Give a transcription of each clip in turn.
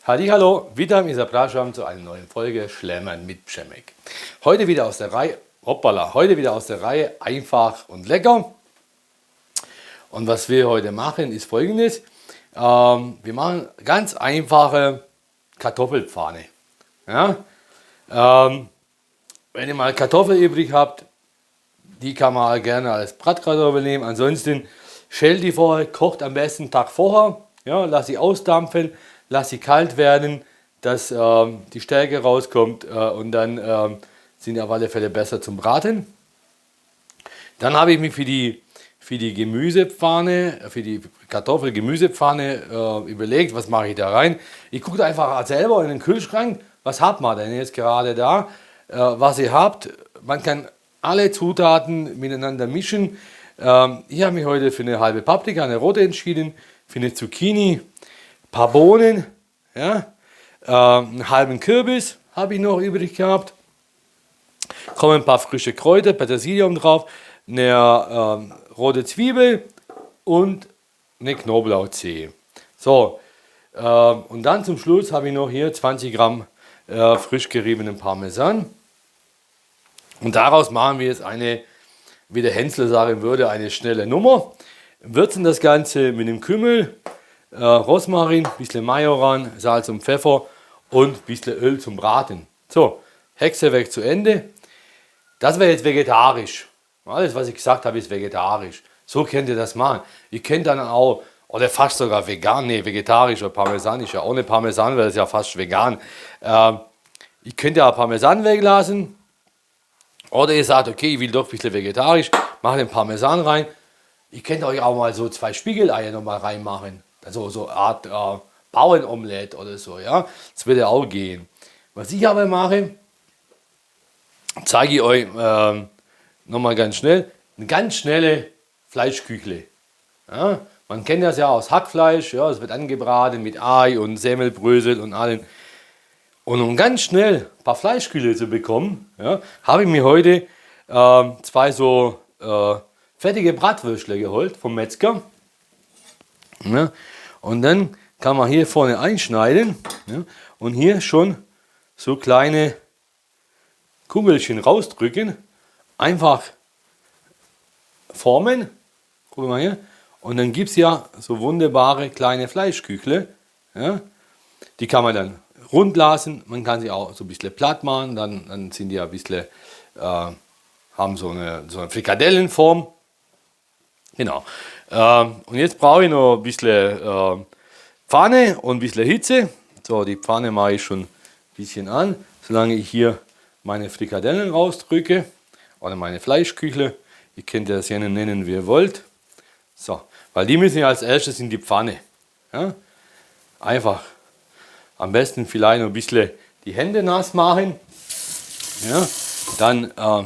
Hallo, witam i zapraszam zu einer neuen Folge Schlemmern mit Przemek. Heute wieder aus der Reihe einfach und lecker. Und was wir heute machen ist folgendes. Wir machen ganz einfache Kartoffelpfanne. Ja? Wenn ihr mal Kartoffeln übrig habt, die kann man gerne als Bratkartoffel nehmen. Ansonsten schält die vorher, kocht am besten einen Tag vorher. Ja, lass sie ausdampfen, lass sie kalt werden, dass die Stärke rauskommt und dann sind die auf alle Fälle besser zum Braten. Dann habe ich mich für die Gemüsepfanne, für die Kartoffel-Gemüsepfanne überlegt, was mache ich da rein. Ich gucke einfach selber in den Kühlschrank, was hat man denn jetzt gerade da, was ihr habt. Man kann alle Zutaten miteinander mischen. Ich habe mich heute für eine halbe Paprika, eine rote entschieden, für eine Zucchini, ein paar Bohnen, ja, einen halben Kürbis habe ich noch übrig gehabt. Kommen ein paar frische Kräuter, Petersilie drauf, eine rote Zwiebel und eine Knoblauchzehe. So, und dann zum Schluss habe ich noch hier 20 Gramm frisch geriebenen Parmesan. Und daraus machen wir jetzt eine, wie der Hensler sagen würde, eine schnelle Nummer. Würzen das Ganze mit dem Kümmel, Rosmarin, ein bisschen Majoran, Salz und Pfeffer und ein bisschen Öl zum Braten. So, Hexewerk zu Ende. Das wäre jetzt vegetarisch. Alles, was ich gesagt habe, ist vegetarisch. So könnt ihr das machen. Ihr könnt dann auch, oder fast sogar vegan, nee, vegetarisch oder Parmesan ist ja ohne Parmesan, wäre das ja fast vegan. Ihr könnt ja Parmesan weglassen. Oder ihr sagt, okay, ich will doch ein bisschen vegetarisch, macht den Parmesan rein. Ihr könnt euch auch mal so 2 Spiegeleier noch mal reinmachen. Also so eine Art Bauernomelette oder so, ja. Das würde auch gehen. Was ich aber mache, zeige ich euch nochmal ganz schnell. Eine ganz schnelle Fleischküchle. Ja. Man kennt das ja aus Hackfleisch, ja, es wird angebraten mit Ei und Semmelbrösel und allem. Und um ganz schnell ein paar Fleischkühle zu bekommen, ja, habe ich mir heute 2 so fettige Bratwürstle geholt vom Metzger. Ja, und dann kann man hier vorne einschneiden, ja, und hier schon so kleine Kugelchen rausdrücken. Einfach formen. Guck mal hier. Und dann gibt es ja so wunderbare kleine Fleischküchle. Ja, die kann man dann rund lassen, man kann sie auch so ein bisschen platt machen, dann sind die ja ein bisschen, haben so eine Frikadellenform. Genau. Und jetzt brauche ich noch ein bisschen Pfanne und ein bisschen Hitze. So, die Pfanne mache ich schon ein bisschen an, solange ich hier meine Frikadellen rausdrücke oder meine Fleischküchle. Ihr könnt das gerne nennen, wie ihr wollt. So, weil die müssen ja als erstes in die Pfanne. Ja? Einfach. Am besten vielleicht noch ein bisschen die Hände nass machen. Ja, dann, das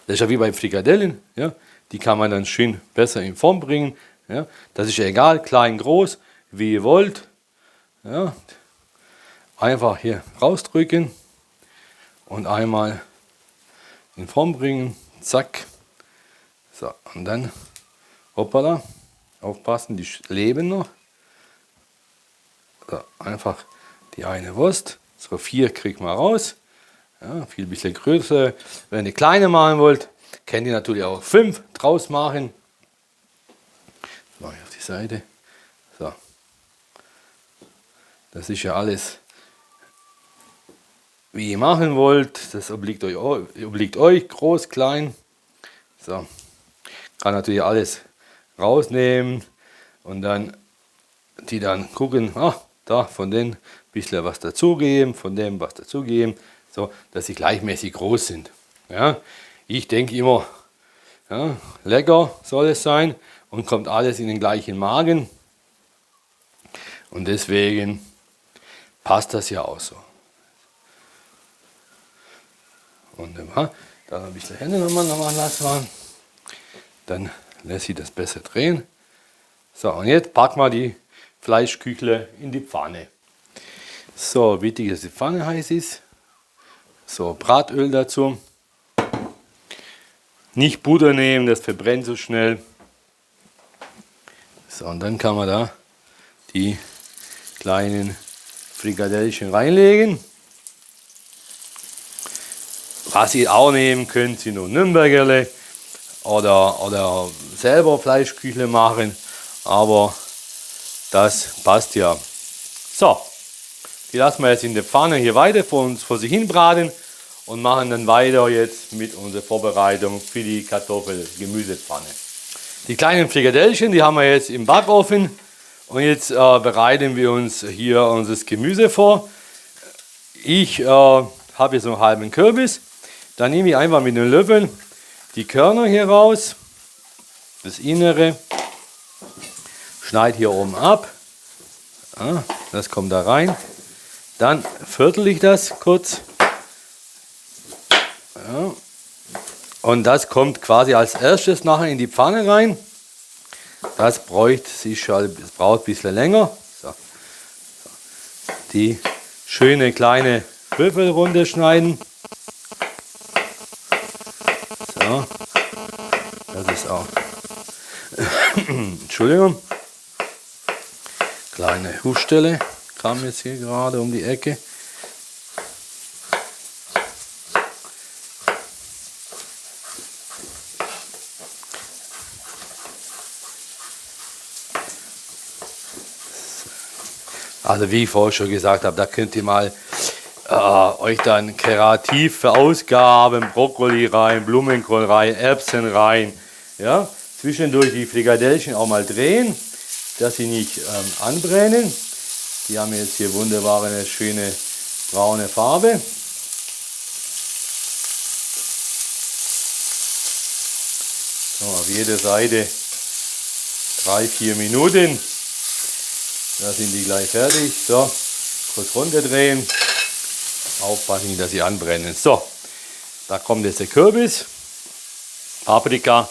ist ja wie bei Frikadellen, ja, die kann man dann schön besser in Form bringen. Ja, das ist ja egal, klein, groß, wie ihr wollt. Ja, einfach hier rausdrücken und einmal in Form bringen. Zack. So, und dann, hoppala, aufpassen, die leben noch. So, einfach die eine Wurst, so 4 kriegt man raus, ja, viel ein bisschen größer. Wenn ihr kleine machen wollt, könnt ihr natürlich auch 5 draus machen. Das mache ich auf die Seite. So. Das ist ja alles, wie ihr machen wollt. Das obliegt euch, groß, klein. So. Kann natürlich alles rausnehmen und dann die dann gucken, da von dem ein bisschen was dazugeben, von dem was dazugeben, so dass sie gleichmäßig groß sind. Ja, ich denke immer, ja, lecker soll es sein und kommt alles in den gleichen Magen. Und deswegen passt das ja auch so. Wunderbar. Dann ein bisschen Hände nochmal nass machen. Dann lässt sich das besser drehen. So, und jetzt packen wir die Fleischküchle in die Pfanne. So, wichtig, dass die Pfanne heiß ist. So, Bratöl dazu. Nicht Butter nehmen, das verbrennt so schnell. So, und dann kann man da die kleinen Frikadellchen reinlegen. Was ihr auch nehmen könnt, sind nur Nürnbergerle oder selber Fleischküchle machen, aber das passt ja. So, die lassen wir jetzt in der Pfanne hier weiter vor sich hin braten und machen dann weiter jetzt mit unserer Vorbereitung für die Kartoffel-Gemüsepfanne. Die kleinen Frikadellchen, die haben wir jetzt im Backofen und jetzt bereiten wir uns hier unser Gemüse vor. Ich habe jetzt so einen halben Kürbis. Dann nehme ich einfach mit einem Löffel die Körner hier raus, das Innere, schneide hier oben ab, ja, das kommt da rein, dann viertel ich das kurz, ja, und das kommt quasi als erstes nachher in die Pfanne rein. Das braucht ein bisschen länger. So. Die schöne kleine Würfelrunde schneiden. So. Das ist auch. Entschuldigung. Kleine Hufstelle kam jetzt hier gerade um die Ecke. Also wie ich vorher schon gesagt habe, da könnt ihr mal euch dann kreativ verausgaben, Brokkoli rein, Blumenkohl rein, Erbsen rein. Ja? Zwischendurch die Frikadellchen auch mal drehen, dass sie nicht anbrennen. Die haben jetzt hier wunderbar eine schöne braune Farbe. So, auf jeder Seite 3-4 Minuten. Da sind die gleich fertig. So, kurz runterdrehen. Aufpassen, dass sie anbrennen. So, da kommt jetzt der Kürbis. Paprika.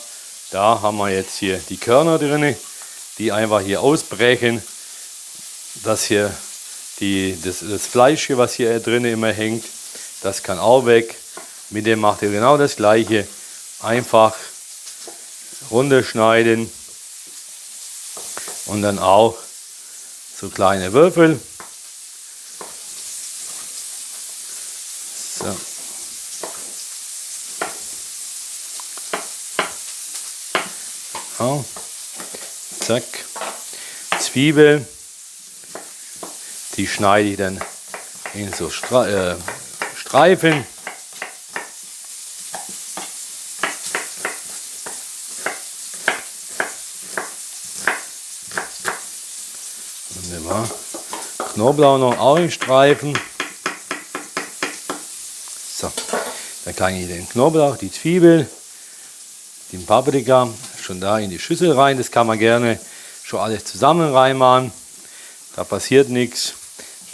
Da haben wir jetzt hier die Körner drin, die einfach hier ausbrechen. Das hier, das Fleisch hier, was hier drin immer hängt, das kann auch weg. Mit dem macht ihr genau das Gleiche. Einfach runterschneiden und dann auch so kleine Würfel. So. Ja. Zack. Zwiebel. Die schneide ich dann in so Streifen. Wunderbar. Knoblauch noch auch in Streifen. So, dann kann ich den Knoblauch, die Zwiebel, den Paprika schon da in die Schüssel rein. Das kann man gerne schon alles zusammen reinmachen. Da passiert nichts.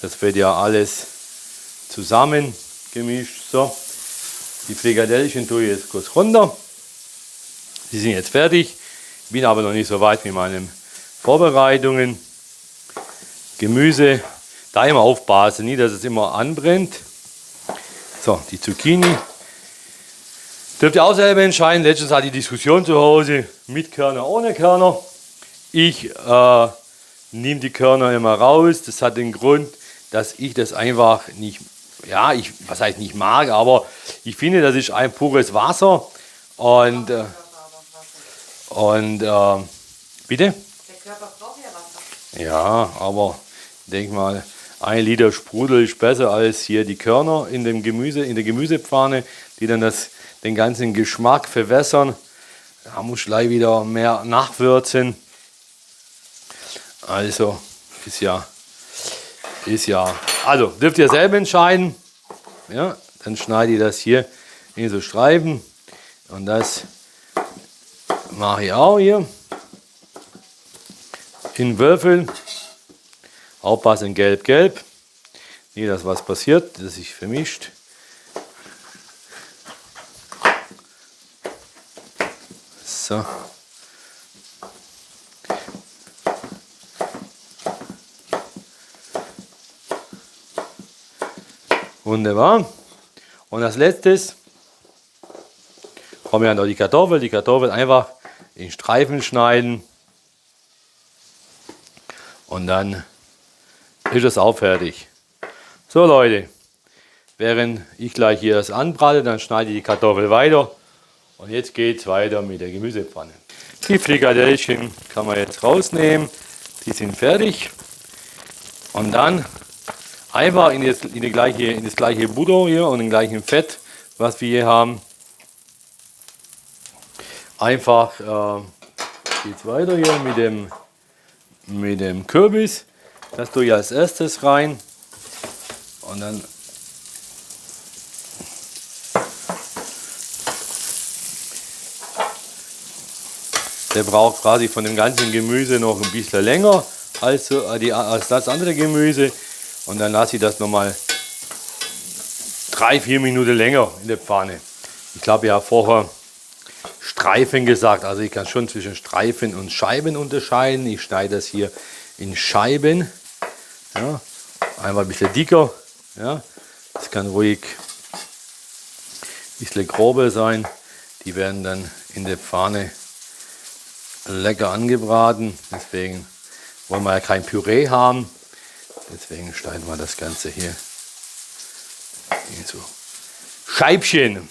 Das wird ja alles zusammen gemischt. So, die Frikadellchen tue ich jetzt kurz runter. Die sind jetzt fertig. Bin aber noch nicht so weit mit meinen Vorbereitungen. Gemüse, da immer aufpassen, nie, dass es immer anbrennt. So, die Zucchini. Dürft ihr auch selber entscheiden. Letztens hatte ich Diskussion zu Hause mit Körner, ohne Körner. Ich nehme die Körner immer raus. Das hat den Grund, dass ich das einfach nicht, ja, was heißt nicht mag, aber ich finde, das ist ein pures Wasser. Und bitte? Der Körper braucht ja Wasser. Ja, aber ich denke mal, 1 Liter Sprudel ist besser als hier die Körner in der Gemüsepfanne, die dann den ganzen Geschmack verwässern. Da muss ich gleich wieder mehr nachwürzen. Also also dürft ihr selber entscheiden. Ja, dann schneide ich das hier in so Streifen und das mache ich auch hier in Würfeln. Aufpassen, gelb. Nicht, dass was passiert, dass sich vermischt. So. Wunderbar. Und als letztes kommen ja noch die Kartoffel. Die Kartoffel einfach in Streifen schneiden. Und dann ist es auch fertig. So Leute, während ich gleich hier das anbrate, dann schneide ich die Kartoffel weiter. Und jetzt geht es weiter mit der Gemüsepfanne. Die Frikadellchen kann man jetzt rausnehmen. Die sind fertig. Und dann einfach in das gleiche Butter hier und in gleichen Fett, was wir hier haben. Einfach geht es weiter hier mit dem Kürbis. Das tue ich als erstes rein. Und dann der braucht quasi von dem ganzen Gemüse noch ein bisschen länger als das andere Gemüse. Und dann lasse ich das nochmal 3-4 Minuten länger in der Pfanne. Ich glaube, ich habe vorher Streifen gesagt. Also ich kann schon zwischen Streifen und Scheiben unterscheiden. Ich schneide das hier in Scheiben. Ja, einfach ein bisschen dicker. Ja, das kann ruhig ein bisschen grober sein. Die werden dann in der Pfanne lecker angebraten. Deswegen wollen wir ja kein Püree haben. Deswegen schneiden wir das Ganze hier in so Scheibchen.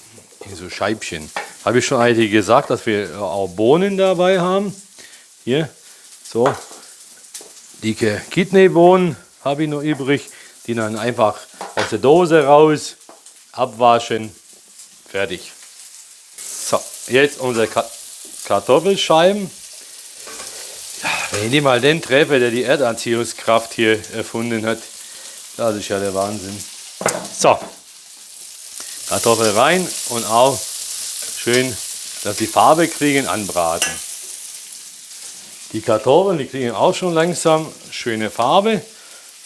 Habe ich schon eigentlich gesagt, dass wir auch Bohnen dabei haben. Hier, so dicke Kidneybohnen habe ich noch übrig. Die dann einfach aus der Dose raus, abwaschen, fertig. So, jetzt unsere Kartoffelscheiben. Ja, wenn ich mal den treffe, der die Erdanziehungskraft hier erfunden hat, das ist ja der Wahnsinn. So, Kartoffel rein und auch schön, dass die Farbe kriegen, anbraten. Die Kartoffeln, die kriegen auch schon langsam schöne Farbe.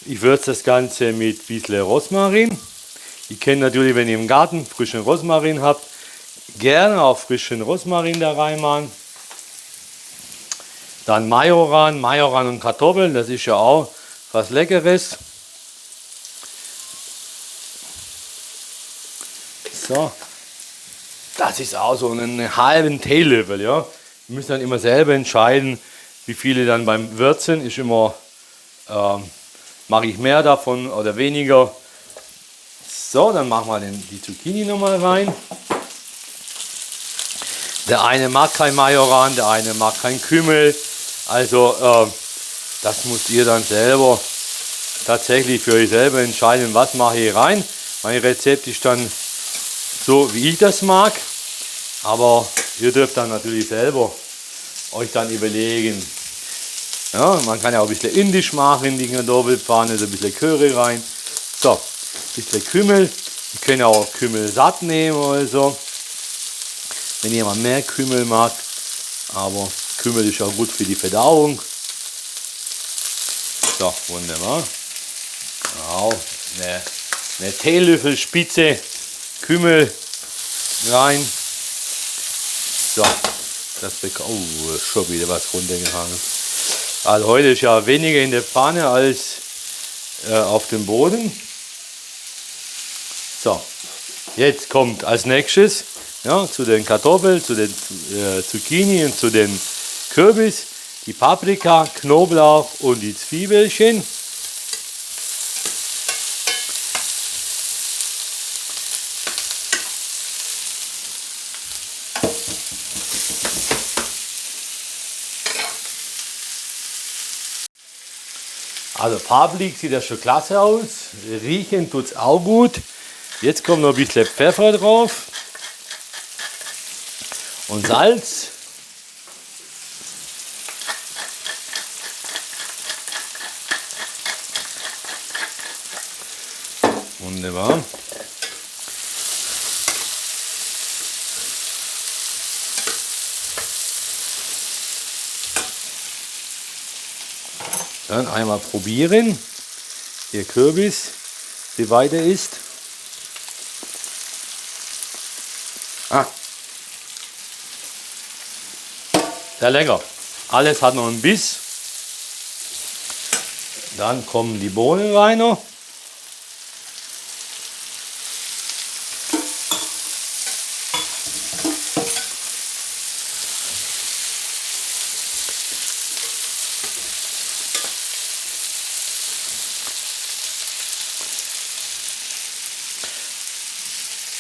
Ich würze das Ganze mit ein bisschen Rosmarin. Ihr kennt natürlich, wenn ihr im Garten frischen Rosmarin habt, gerne auch frischen Rosmarin da reinmachen. Dann Majoran und Kartoffeln, das ist ja auch was Leckeres. So, das ist auch so einen halben Teelöffel. Ja. Ihr müsst dann immer selber entscheiden, wie viele dann beim Würzen ist immer. Mache ich mehr davon oder weniger. So, dann machen wir die Zucchini nochmal rein. Der eine mag kein Majoran, der eine mag kein Kümmel. Also das müsst ihr dann selber tatsächlich für euch selber entscheiden, was mache ich rein. Mein Rezept ist dann so, wie ich das mag. Aber ihr dürft dann natürlich selber euch dann überlegen. Ja, man kann ja auch ein bisschen indisch machen in die Kartoffelpfanne, so ein bisschen Curry rein. So, ein bisschen Kümmel. Ihr könnt ja auch Kümmel satt nehmen oder so, wenn jemand mehr Kümmel mag. Aber Kümmel ist auch gut für die Verdauung. So, wunderbar. Genau, eine Teelöffelspitze Kümmel rein. So, das bekommt schon wieder was runtergehangen. Also heute ist ja weniger in der Pfanne als auf dem Boden. So, jetzt kommt als nächstes zu den Kartoffeln, zu den Zucchini und zu den Kürbis, die Paprika, Knoblauch und die Zwiebelchen. Also farblich sieht das schon klasse aus, riechen tut es auch gut. Jetzt kommt noch ein bisschen Pfeffer drauf und Salz. Wunderbar. Dann einmal probieren. Der Kürbis, wie weit er ist. Sehr lecker. Alles hat noch einen Biss. Dann kommen die Bohnen rein noch.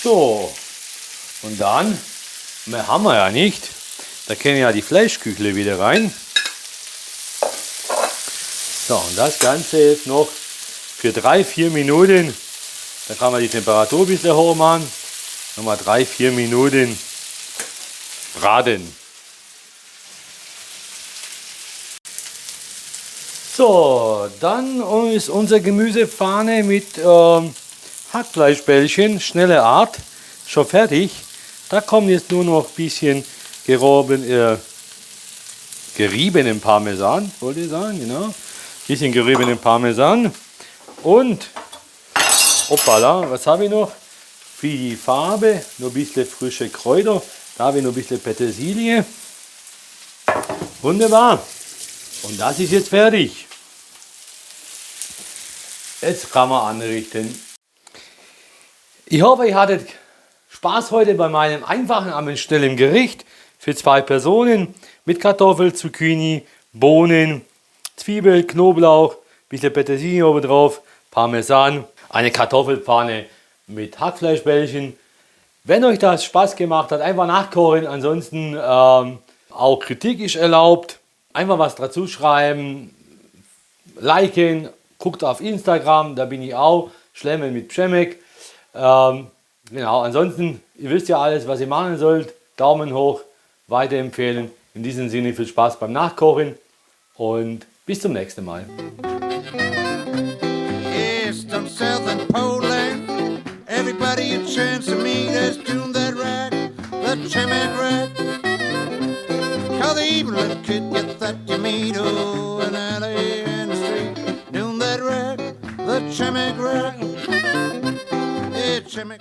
So, und dann, mehr haben wir ja nicht, da können ja die Fleischküchle wieder rein. So, und das Ganze jetzt noch für 3-4 Minuten, da kann man die Temperatur ein bisschen hoch machen, nochmal 3-4 Minuten braten. So, dann ist unsere Gemüsepfanne mit Hackfleischbällchen, schnelle Art, schon fertig. Da kommt jetzt nur noch ein bisschen geriebenen Parmesan, wollte ich sagen, genau. Ein bisschen geriebenen Parmesan und, hoppala, was habe ich noch? Für die Farbe noch ein bisschen frische Kräuter, da habe ich noch ein bisschen Petersilie. Wunderbar. Und das ist jetzt fertig. Jetzt kann man anrichten. Ich hoffe, ihr hattet Spaß heute bei meinem einfachen, aber schnellen Gericht für 2 Personen mit Kartoffel, Zucchini, Bohnen, Zwiebel, Knoblauch, bisschen Petersilie oben drauf, Parmesan, eine Kartoffelpfanne mit Hackfleischbällchen. Wenn euch das Spaß gemacht hat, einfach nachkochen. Ansonsten auch Kritik ist erlaubt. Einfach was dazu schreiben, liken, guckt auf Instagram, da bin ich auch, Schlemmel mit Pschemek. Genau, ansonsten, ihr wisst ja alles, was ihr machen sollt. Daumen hoch, weiterempfehlen. In diesem Sinne viel Spaß beim Nachkochen und bis zum nächsten Mal. Eastern, southern Poland, everybody a chance to meet us, doing that rag, the Chemek rag. Cause the evil little kid gets that you meet, oh, an alley in the street, doing that rag, the Chemek rag. Yeah, Chemek.